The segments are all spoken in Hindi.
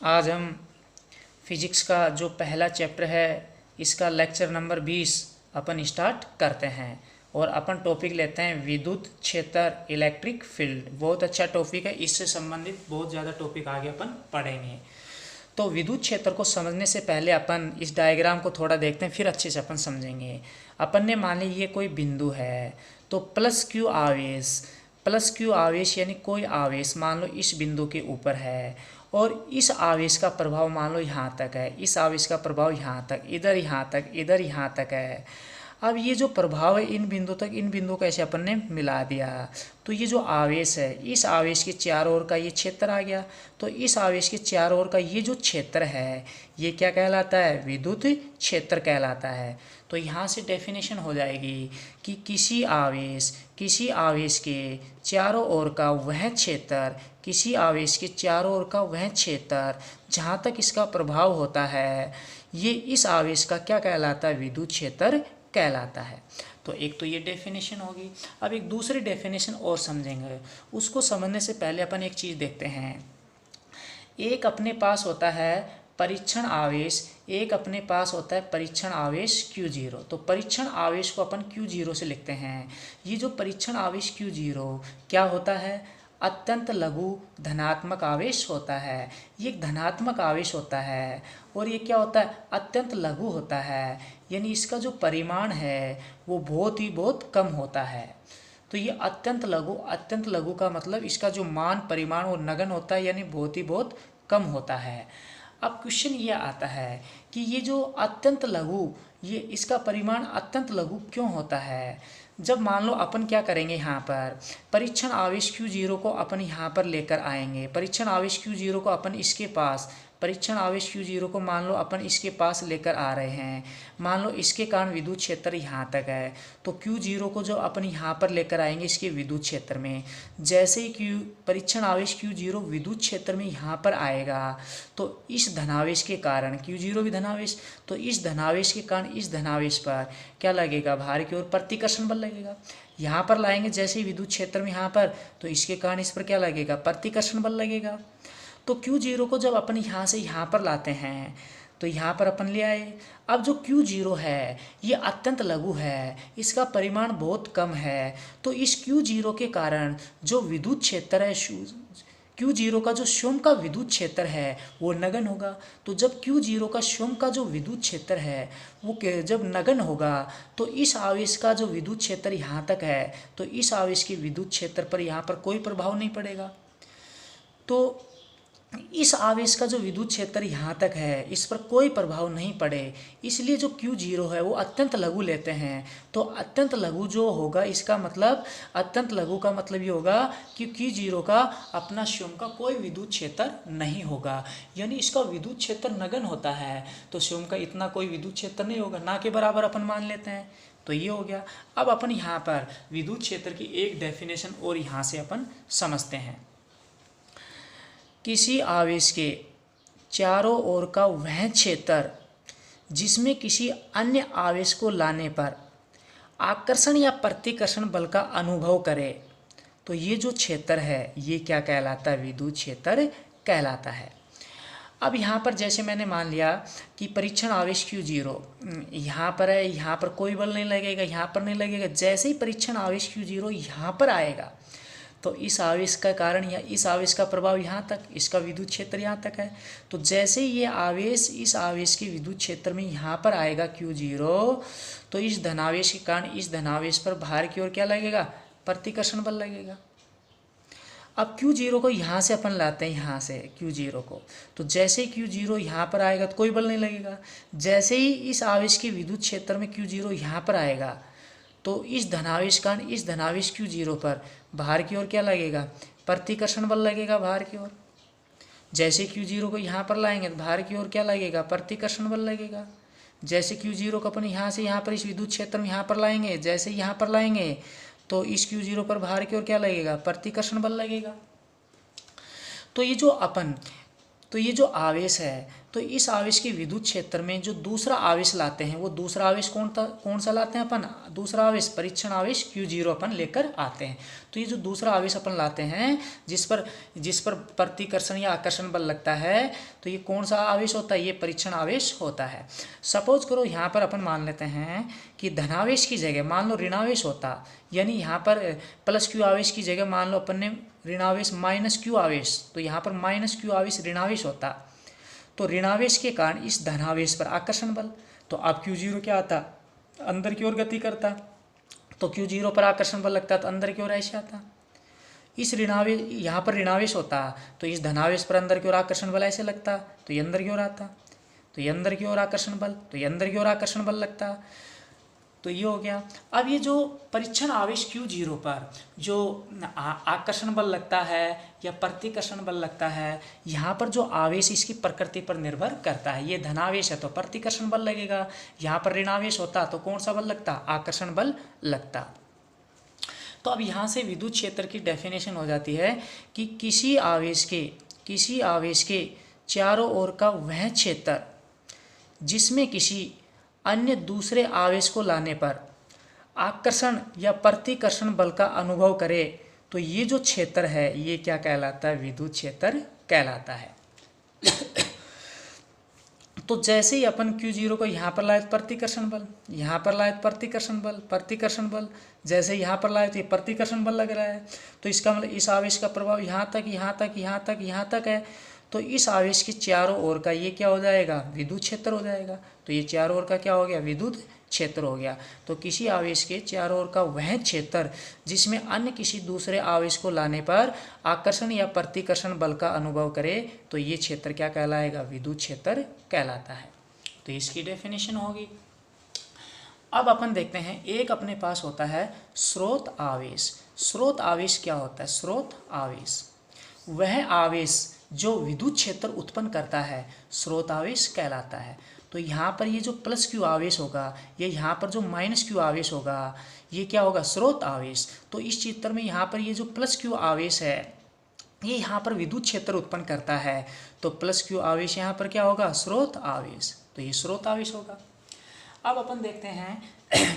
आज हम फिजिक्स का जो पहला चैप्टर है इसका लेक्चर नंबर 20 अपन स्टार्ट करते हैं। और अपन टॉपिक लेते हैं विद्युत क्षेत्र, इलेक्ट्रिक फील्ड। बहुत अच्छा टॉपिक है, इससे संबंधित बहुत ज़्यादा टॉपिक आगे अपन पढ़ेंगे। तो विद्युत क्षेत्र को समझने से पहले अपन इस डायग्राम को थोड़ा देखते हैं, फिर अच्छे से अपन समझेंगे। अपन ने मान ली ये कोई बिंदु है, तो प्लस क्यू आवेश यानी कोई आवेश मान लो इस बिंदु के ऊपर है, और इस आवेश का प्रभाव मान लो यहाँ तक है, इस आवेश का प्रभाव यहाँ तक, इधर यहाँ तक, इधर यहाँ तक है। अब ये जो प्रभाव है इन बिंदु तक, इन बिंदु को ऐसे अपन ने मिला दिया, तो ये जो आवेश है इस आवेश के चारों ओर का ये क्षेत्र आ गया। तो इस आवेश के चारों ओर का ये जो क्षेत्र है ये क्या कहलाता है? विद्युत क्षेत्र कहलाता है। तो यहाँ से डेफिनेशन हो जाएगी कि किसी आवेश के चारों ओर का वह क्षेत्र, किसी आवेश के चारों ओर का वह क्षेत्र जहाँ तक इसका प्रभाव होता है, ये इस आवेश का क्या कहलाता है? विद्युत क्षेत्र कहलाता है। तो एक तो ये डेफिनेशन होगी। अब एक दूसरी डेफिनेशन और समझेंगे। उसको समझने से पहले अपन एक चीज़ देखते हैं। एक अपने पास होता है परीक्षण आवेश, एक अपने पास होता है परीक्षण आवेश Q0। तो परीक्षण आवेश को अपन Q0 से लिखते हैं। ये जो परीक्षण आवेश Q0 क्या होता है? अत्यंत लघु धनात्मक आवेश होता है। ये एक धनात्मक आवेश होता है, और ये क्या होता है? अत्यंत लघु होता है, यानी इसका जो परिमाण है वो बहुत कम होता है। तो ये अत्यंत लघु का मतलब इसका जो मान परिमाण वो नगण्य होता है, यानी बहुत कम होता है। अब क्वेश्चन ये आता है कि ये जो अत्यंत लघु, ये इसका परिमाण अत्यंत लघु क्यों होता है? जब मान लो अपन क्या करेंगे, यहाँ पर परीक्षण आवेश Q0 को अपन यहाँ पर लेकर आएंगे। परीक्षण आवेश Q0 को अपन इसके पास, परीक्षण आवेश Q0 को मान लो अपन इसके पास लेकर आ रहे हैं। मान लो इसके कारण विद्युत क्षेत्र यहाँ तक है, तो Q0 को जो अपन यहाँ पर लेकर आएंगे इसके विद्युत क्षेत्र में, जैसे ही परीक्षण आवेश Q0 विद्युत क्षेत्र में यहाँ पर आएगा, तो इस धनावेश के कारण, Q0 भी धनावेश, तो इस धनावेश के कारण इस धनावेश पर क्या लगेगा? बाहर की ओर प्रतिकर्षण बल लगेगा। यहाँ पर लाएंगे जैसे ही विद्युत क्षेत्र में यहाँ पर, तो इसके कारण इस पर क्या लगेगा? प्रतिकर्षण बल लगेगा। तो Q0 को जब अपन यहाँ से यहाँ पर लाते हैं, तो यहाँ पर अपन ले आए। अब जो Q0 है ये अत्यंत लघु है, इसका परिमाण बहुत कम है, तो इस Q0 के कारण जो विद्युत क्षेत्र है, Q0 का जो स्वयं का विद्युत क्षेत्र है वो नगण्य होगा। तो जब Q0 का स्वयं का जो विद्युत क्षेत्र है वो जब नगण्य होगा, तो इस आवेश का जो विद्युत क्षेत्र यहाँ तक है, तो इस आवेश के विद्युत क्षेत्र पर यहाँ पर कोई प्रभाव नहीं पड़ेगा। तो इस आवेश का जो विद्युत क्षेत्र यहाँ तक है इस पर कोई प्रभाव नहीं पड़े, इसलिए जो Q0 है वो अत्यंत लघु लेते हैं। तो अत्यंत लघु जो होगा, इसका मतलब अत्यंत लघु का मतलब ये होगा कि Q0 का अपना स्वयं का कोई विद्युत क्षेत्र नहीं होगा, यानी इसका विद्युत क्षेत्र नगण्य होता है, तो स्वयं का इतना कोई विद्युत क्षेत्र नहीं होगा, ना के बराबर अपन मान लेते हैं। तो ये हो गया। अब अपन यहाँ पर विद्युत क्षेत्र की एक डेफिनेशन और यहाँ से अपन समझते हैं। किसी आवेश के चारों ओर का वह क्षेत्र जिसमें किसी अन्य आवेश को लाने पर आकर्षण या प्रतिकर्षण बल का अनुभव करे, तो ये जो क्षेत्र है ये क्या कहलाता है? विद्युत क्षेत्र कहलाता है। अब यहाँ पर जैसे मैंने मान लिया कि परीक्षण आवेश Q0 यहाँ पर है, यहाँ पर कोई बल नहीं लगेगा, यहाँ पर नहीं लगेगा। जैसे ही परीक्षण आवेश Q0 यहाँ पर आएगा, तो इस आवेश का कारण या इस आवेश का प्रभाव यहाँ तक, इसका विद्युत क्षेत्र यहाँ तक है। तो जैसे ही ये आवेश इस आवेश के विद्युत क्षेत्र में यहाँ पर आएगा Q0, तो इस धनावेश के कारण इस धनावेश पर बाहर की ओर क्या लगेगा? प्रतिकर्षण बल लगेगा। अब Q0 को यहाँ से अपन लाते हैं, यहाँ से Q0 को, तो जैसे ही Q0 यहाँ पर आएगा तो कोई बल नहीं लगेगा। जैसे ही इस आवेश के विद्युत क्षेत्र में Q0 यहाँ पर आएगा, तो इस धनावेश कारण इस धनावेश Q0 पर बाहर की ओर क्या लगेगा? प्रतिकर्षण बल लगेगा बाहर की ओर। जैसे Q0 को यहाँ पर लाएंगे तो बाहर की ओर क्या लगेगा? प्रतिकर्षण बल लगेगा। जैसे Q0 को अपन यहाँ से यहाँ पर इस विद्युत क्षेत्र में यहाँ पर लाएंगे, जैसे यहाँ पर लाएंगे तो इस Q0 पर बाहर की ओर क्या लगेगा? प्रतिकर्षण बल लगेगा। तो ये जो आवेश है तो इस आवेश के विद्युत क्षेत्र में जो दूसरा आवेश लाते हैं वो दूसरा आवेश कौन सा लाते हैं अपन, दूसरा आवेश परीक्षण आवेश Q0 अपन लेकर आते हैं। तो ये जो दूसरा आवेश अपन लाते हैं जिस पर प्रतिकर्षण या आकर्षण बल लगता है, तो ये कौन सा आवेश होता है, ये परीक्षण आवेश होता है। सपोज करो यहाँ पर अपन मान लेते हैं कि धनावेश की जगह मान लो ऋणावेश होता, यानी यहाँ पर +Q आवेश की जगह मान लो अपन ने ऋणावेश -Q आवेश, तो यहाँ पर -Q आवेश ऋणावेश होता, तो ऋणावेश के कारण इस धनावेश पर आकर्षण बल, तो अब Q0 क्या आता, अंदर की ओर गति करता, तो Q0 पर आकर्षण बल लगता तो अंदर की ओर ऐसे आता। इस ऋणावेश यहाँ पर ऋणावेश होता तो इस धनावेश पर अंदर की ओर आकर्षण बल ऐसे लगता, तो ये अंदर की ओर आता, तो ये अंदर की ओर आकर्षण बल, तो ये अंदर की ओर आकर्षण बल लगता, तो ये हो गया। अब ये जो परीक्षण आवेश Q0 पर जो आकर्षण बल लगता है या प्रतिकर्षण बल लगता है, यहाँ पर जो आवेश इसकी प्रकृति पर निर्भर करता है। ये धनावेश है तो प्रतिकर्षण बल लगेगा, यहाँ पर ऋणावेश होता तो कौन सा बल लगता, आकर्षण बल लगता। तो अब यहाँ से विद्युत क्षेत्र की डेफिनेशन हो जाती है कि किसी आवेश के चारों ओर का वह क्षेत्र जिसमें किसी अन्य दूसरे आवेश को लाने पर आकर्षण या प्रतिकर्षण बल का अनुभव करे, तो ये जो क्षेत्र है ये क्या कहलाता है, विद्युत क्षेत्र कहलाता है। तो जैसे ही अपन Q0 को यहाँ पर लाए प्रतिकर्षण बल, यहाँ पर लाए प्रतिकर्षण बल, जैसे यहाँ पर लाए तो ये प्रतिकर्षण बल लग रहा है, तो इसका मतलब इस आवेश का प्रभाव यहाँ तक है, तो इस आवेश के चारों ओर का ये क्या हो जाएगा, विद्युत क्षेत्र हो जाएगा। तो ये चारों ओर का क्या हो गया, विद्युत क्षेत्र हो गया। तो किसी आवेश के चारों ओर का वह क्षेत्र जिसमें अन्य किसी दूसरे आवेश को लाने पर आकर्षण या प्रतिकर्षण बल का अनुभव करे, तो ये क्षेत्र क्या कहलाएगा, विद्युत क्षेत्र कहलाता है। तो इसकी डेफिनेशन होगी। अब अपन देखते हैं, एक अपने पास होता है स्रोत आवेश। स्रोत आवेश क्या होता है, स्रोत आवेश वह आवेश जो विद्युत क्षेत्र उत्पन्न करता है स्रोत आवेश कहलाता है। तो यहाँ पर ये जो +Q आवेश होगा या यहाँ पर जो -Q आवेश होगा ये क्या होगा, स्रोत आवेश। तो इस चित्र में यहाँ पर ये जो +Q आवेश है ये यहाँ पर विद्युत क्षेत्र उत्पन्न करता है, तो +Q आवेश यहाँ पर क्या होगा, स्रोत आवेश, तो ये स्रोत आवेश होगा। अब अपन देखते हैं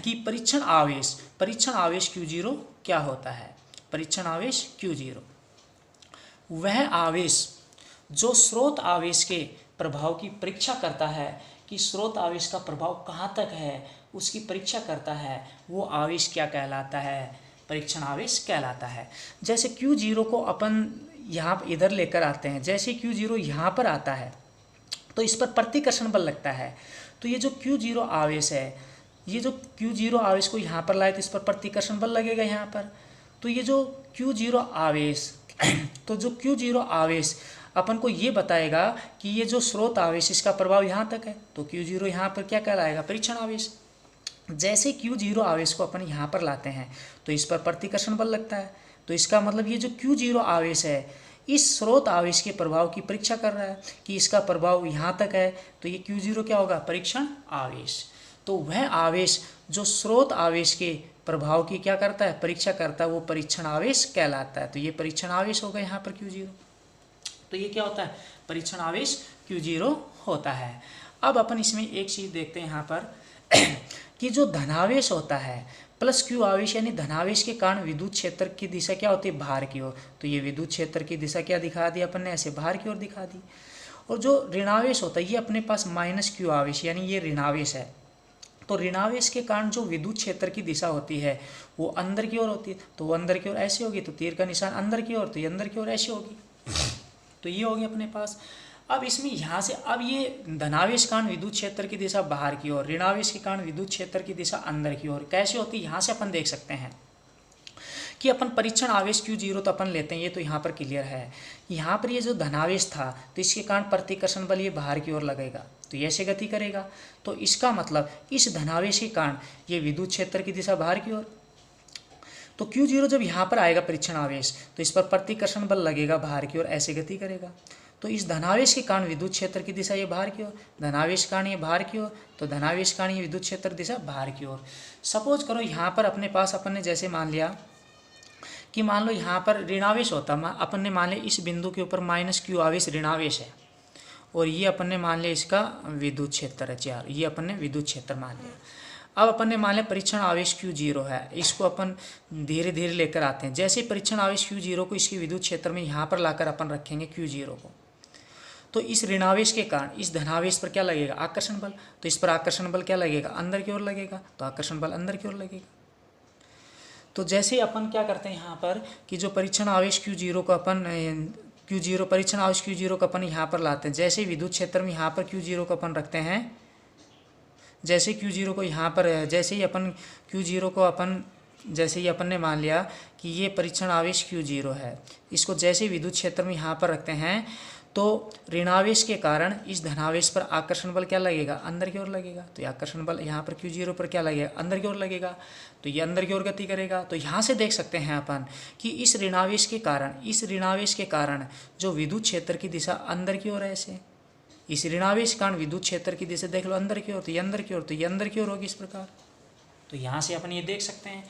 कि परीक्षण आवेश Q0 क्या होता है। परीक्षण आवेश Q0 वह आवेश जो स्रोत आवेश के प्रभाव की परीक्षा करता है कि स्रोत आवेश का प्रभाव कहाँ तक है उसकी परीक्षा करता है, वो आवेश क्या कहलाता है, परीक्षण आवेश कहलाता है। जैसे Q0 को अपन यहाँ इधर लेकर आते हैं, जैसे Q0 यहाँ पर आता है तो इस पर प्रतिकर्षण बल लगता है, तो ये जो Q0 आवेश है, ये जो Q0 आवेश को यहाँ पर लाए तो इस पर प्रतिकर्षण बल लगेगा यहाँ पर। तो ये जो Q0 आवेश अपन को ये बताएगा कि ये जो स्रोत आवेश इसका प्रभाव यहाँ तक है, तो Q0 यहाँ पर क्या कहलाएगा, परीक्षण आवेश। जैसे Q0 आवेश को अपन यहाँ पर लाते हैं तो इस पर प्रतिकर्षण बल लगता है, तो इसका मतलब ये जो Q0 आवेश है इस स्रोत आवेश के प्रभाव की परीक्षा कर रहा है कि इसका प्रभाव यहाँ तक है, तो ये Q0 क्या होगा, परीक्षण आवेश। तो वह आवेश जो स्रोत आवेश के प्रभाव की क्या करता है, परीक्षा करता है, वो परीक्षण आवेश कहलाता है। तो ये परीक्षण आवेश होगा यहाँ पर Q0। तो ये क्या होता है, परीक्षण आवेश Q0 होता है। अब अपन इसमें एक चीज़ देखते हैं यहाँ पर कि जो धनावेश होता है +Q आवेश यानी धनावेश के कारण विद्युत क्षेत्र की दिशा क्या होती है, बाहर की ओर। तो ये विद्युत क्षेत्र की दिशा क्या दिखा दी अपन ने, ऐसे बाहर की ओर दिखा दी। और जो ऋणावेश होता है ये अपने पास -Q आवेश यानी ये ऋणावेश है, तो ऋणावेश के कारण जो विद्युत क्षेत्र की दिशा होती है वो अंदर की ओर होती है, तो वो अंदर की ओर ऐसी होगी, तो तीर का निशान अंदर की ओर, तो ये अंदर की ओर ऐसी होगी। तो ये हो गया अपने पास। अब इसमें यहाँ से अब ये धनावेश कारण विद्युत क्षेत्र की दिशा बाहर की ओर, ऋणावेश के कारण विद्युत क्षेत्र की दिशा अंदर की ओर कैसे होती है, यहाँ से अपन देख सकते हैं कि अपन परीक्षण आवेश Q0 तो अपन लेते हैं, ये तो यहाँ पर क्लियर है। यहाँ पर ये जो धनावेश था तो इसके कारण प्रतिकर्षण बल ये बाहर की ओर लगेगा, तो ये ऐसे गति करेगा, तो इसका मतलब इस धनावेश के कारण ये विद्युत क्षेत्र की दिशा बाहर की ओर। तो Q0 जब यहाँ पर आएगा परीक्षण आवेश तो इस पर प्रतिकर्षण बल लगेगा बाहर की ओर, ऐसे गति करेगा। तो इस धनावेश के कारण विद्युत क्षेत्र की दिशा ये बाहर की ओर, धनावेश कारण ये बाहर की ओर, तो धनावेश कारण ये विद्युत क्षेत्र दिशा बाहर की ओर। सपोज करो यहाँ पर अपने पास अपन ने जैसे मान लिया कि मान लो यहाँ पर ऋणावेश होता, अपन ने मान लिया इस बिंदु के ऊपर -Q आवेश ऋणावेश है और ये अपन ने मान लिया इसका विद्युत क्षेत्र है 4, ये अपन ने विद्युत क्षेत्र मान लिया। अब अपन ने मान लिया परीक्षण आवेश Q0 है, इसको अपन धीरे धीरे लेकर आते हैं। जैसे परीक्षण आवेश Q0 को इसके विद्युत क्षेत्र में यहाँ पर लाकर अपन रखेंगे Q0 को, तो इस ऋणावेश के कारण इस धनावेश पर क्या लगेगा, आकर्षण बल। तो इस पर आकर्षण बल क्या लगेगा, अंदर की ओर लगेगा, तो आकर्षण बल अंदर की ओर लगेगा। तो जैसे अपन क्या करते हैं यहाँ पर कि जो परीक्षण आवेश Q0 को अपन परीक्षण आवेश Q0 को अपन यहाँ पर लाते हैं। जैसे विद्युत क्षेत्र में यहाँ पर Q0 को अपन रखते हैं, जैसे Q0 को यहाँ पर, जैसे ही अपन Q0 को अपन, जैसे ही अपन ने मान लिया कि ये परीक्षण आवेश Q0 है, इसको जैसे विद्युत क्षेत्र में यहाँ पर रखते हैं, तो ऋणावेश के कारण इस धनावेश पर आकर्षण बल क्या लगेगा, अंदर की ओर लगेगा। तो ये आकर्षण बल यहाँ पर Q0 पर क्या लगेगा, अंदर की ओर लगेगा, तो ये अंदर की ओर गति करेगा। तो यहाँ से देख सकते हैं अपन कि इस ऋणावेश के कारण जो विद्युत क्षेत्र की दिशा अंदर की ओर है, ऐसे इस ऋणावेश के कारण विद्युत क्षेत्र की दिशा देख लो अंदर की ओर, तो ये अंदर की ओर, तो ये अंदर की ओर होगी इस प्रकार। तो यहाँ से अपन ये देख सकते हैं।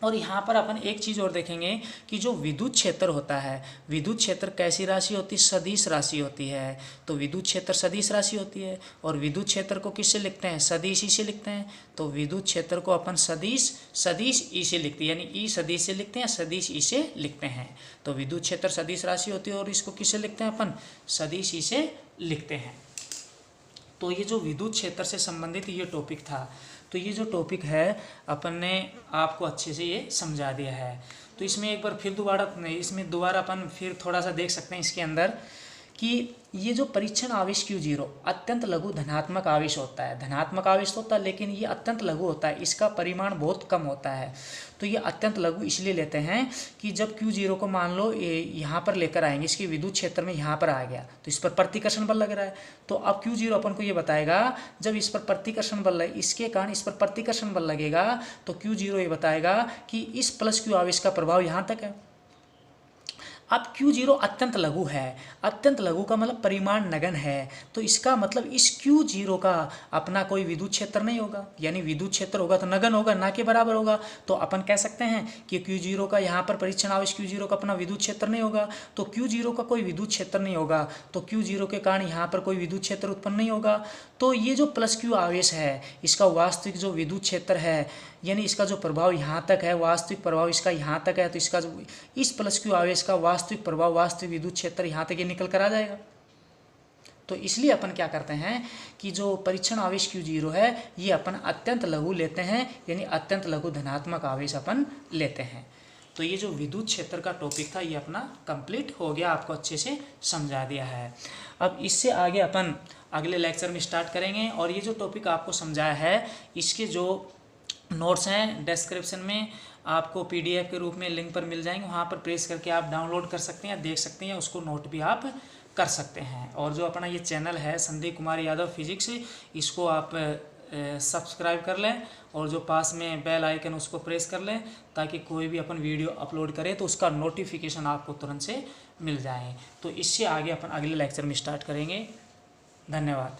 और यहाँ पर अपन एक चीज़ और देखेंगे कि जो विद्युत क्षेत्र होता है, विद्युत क्षेत्र कैसी राशि होती है, सदिश राशि होती है। तो विद्युत क्षेत्र सदिश राशि होती है, और विद्युत क्षेत्र को किससे लिखते हैं, सदिश ई से लिखते हैं। तो विद्युत क्षेत्र को अपन सदिश ई से लिखते हैं, यानी ई सदिश से लिखते हैं, सदिश ई से लिखते हैं। तो विद्युत क्षेत्र सदिश राशि होती है और इसको किससे लिखते हैं अपन, सदिश ई से लिखते हैं। तो ये जो विद्युत क्षेत्र से संबंधित ये टॉपिक था, तो ये जो टॉपिक है अपन ने आपको अच्छे से ये समझा दिया है। तो इसमें एक बार फिर दोबारा अपन फिर थोड़ा सा देख सकते हैं इसके अंदर कि ये जो परीक्षण आवेश Q0 अत्यंत लघु धनात्मक आवेश होता है। धनात्मक आवेश होता है लेकिन ये अत्यंत लघु होता है, इसका परिमाण बहुत कम होता है। तो ये अत्यंत लघु इसलिए लेते हैं कि जब Q0 को मान लो यहाँ पर लेकर आएंगे, इसके विद्युत क्षेत्र में यहाँ पर आ गया, तो इस पर प्रतिकर्षण बल लग रहा है। तो अब Q0 अपन को ये बताएगा, जब इस पर प्रतिकर्षण बल इसके कारण इस पर प्रतिकर्षण बल लगेगा, तो Q0 ये बताएगा कि इस प्लस Q आवेश का प्रभाव यहाँ तक है। अब Q0 अत्यंत लघु है, अत्यंत लघु का मतलब परिमाण नगण्य है, तो इसका मतलब इस Q0 का अपना कोई विद्युत क्षेत्र नहीं होगा, यानी विद्युत क्षेत्र होगा तो नगण्य होगा, ना के बराबर होगा। तो अपन कह सकते हैं कि Q0 का यहाँ पर परीक्षण आवेश Q0 का अपना विद्युत क्षेत्र नहीं होगा। तो Q0 का कोई विद्युत क्षेत्र नहीं होगा, तो Q0 के कारण यहाँ पर कोई विद्युत क्षेत्र उत्पन्न नहीं होगा। तो ये जो प्लस Q आवेश है, इसका वास्तविक जो विद्युत क्षेत्र है, यानी इसका जो प्रभाव यहाँ तक है, वास्तविक प्रभाव इसका यहाँ तक है, तो इसका जो इस प्लस Q आवेश का वास्तविक प्रभाव, वास्तविक विद्युत क्षेत्र यहाँ तक ये निकल कर आ जाएगा। तो इसलिए अपन क्या करते हैं कि जो परीक्षण आवेश Q0 है, ये अपन अत्यंत लघु लेते हैं, यानी अत्यंत लघु धनात्मक आवेश अपन लेते हैं। तो ये जो विद्युत क्षेत्र का टॉपिक था ये अपना कंप्लीट हो गया, आपको अच्छे से समझा दिया है। अब इससे आगे अपन अगले लेक्चर में स्टार्ट करेंगे, और ये जो टॉपिक आपको समझाया है इसके जो नोट्स हैं डिस्क्रिप्शन में आपको PDF के रूप में लिंक पर मिल जाएंगे, वहाँ पर प्रेस करके आप डाउनलोड कर सकते हैं, देख सकते हैं, उसको नोट भी आप कर सकते हैं। और जो अपना ये चैनल है संदीप कुमार यादव फिजिक्स, इसको आप सब्सक्राइब कर लें, और जो पास में बेल आइकन उसको प्रेस कर लें, ताकि कोई भी अपन वीडियो अपलोड करें तो उसका नोटिफिकेशन आपको तुरंत से मिल जाए। तो इससे आगे अपन अगले लेक्चर में स्टार्ट करेंगे। धन्यवाद।